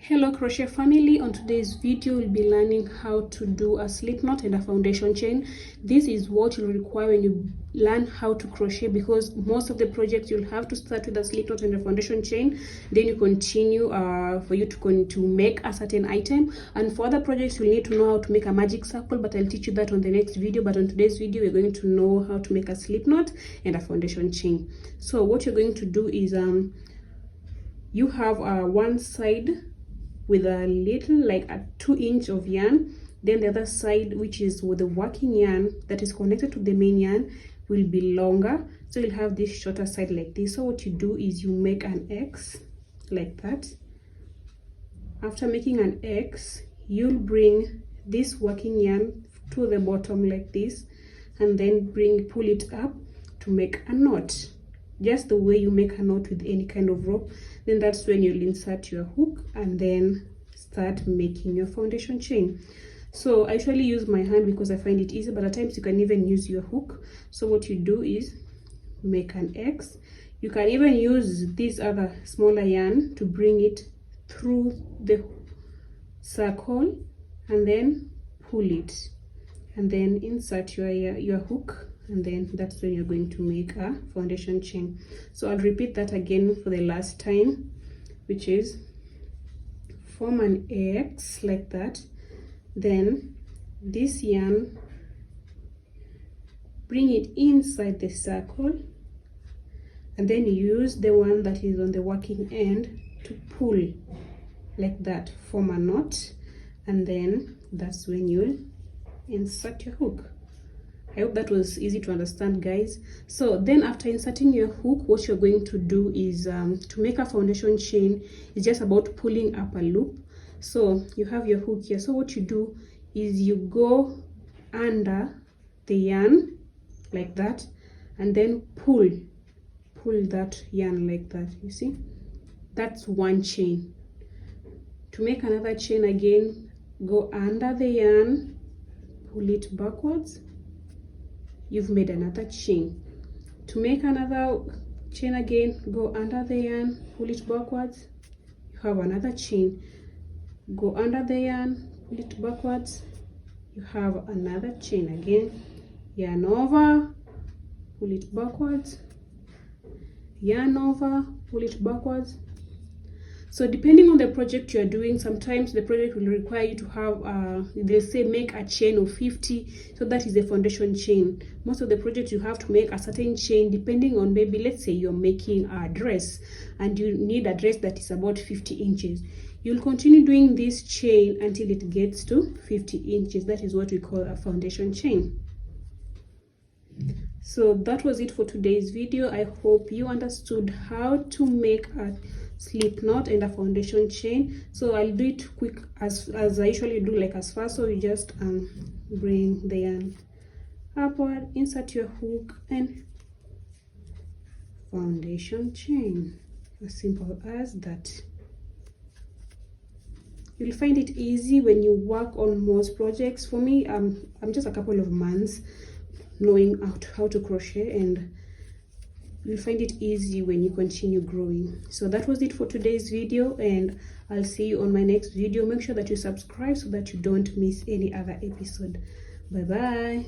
Hello crochet family, on today's video we'll be learning how to do a slip knot and a foundation chain. This is what you'll require when you learn how to crochet, because most of the projects you'll have to start with a slip knot and a foundation chain, then you continue for you to make a certain item. And for other projects you'll need to know how to make a magic circle, but I'll teach you that on the next video. But on today's video we're going to know how to make a slip knot and a foundation chain. So what you're going to do is you have one side with a little, like a 2-inch of yarn, then the other side, which is with the working yarn that is connected to the main yarn, will be longer. So you'll have this shorter side like this. So what you do is you make an X like that. After making an X, you'll bring this working yarn to the bottom like this, and then pull it up to make a knot, just the way you make a knot with any kind of rope. Then that's when you'll insert your hook and then start making your foundation chain. So I usually use my hand because I find it easy, but at times you can even use your hook. So what you do is make an X. You can even use this other smaller yarn to bring it through the circle and then pull it, and then insert your hook, and then that's when you're going to make a foundation chain. So I'll repeat that again for the last time, which is form an X like that, then this yarn, bring it inside the circle, and then use the one that is on the working end to pull like that, form a knot, and then that's when you'll insert your hook. I hope that was easy to understand, guys. So then after inserting your hook, what you're going to do is to make a foundation chain, it's just about pulling up a loop. So you have your hook here. So what you do is you go under the yarn like that, and then pull that yarn like that. You see, that's one chain. To make another chain again, go under the yarn, pull it backwards, you've made another chain. To make another chain again, go under the yarn, pull it backwards, you have another chain. Go under the yarn, pull it backwards, you have another chain again. Yarn over, pull it backwards, yarn over, pull it backwards. So depending on the project you are doing, sometimes the project will require you to have, they say make a chain of 50. So that is a foundation chain. Most of the projects you have to make a certain chain depending on, maybe let's say you're making a dress and you need a dress that is about 50 inches. You'll continue doing this chain until it gets to 50 inches. That is what we call a foundation chain. So that was it for today's video. I hope you understood how to make a slip knot and a foundation chain. So I'll do it quick as I usually do, like as fast. So you just bring the yarn upward, insert your hook, and foundation chain. As simple as that. You'll find it easy when you work on most projects. For me, I'm just a couple of months knowing how to crochet, and you'll find it easy when you continue growing. So that was it for today's video, and I'll see you on my next video. Make sure that you subscribe so that you don't miss any other episode. Bye bye.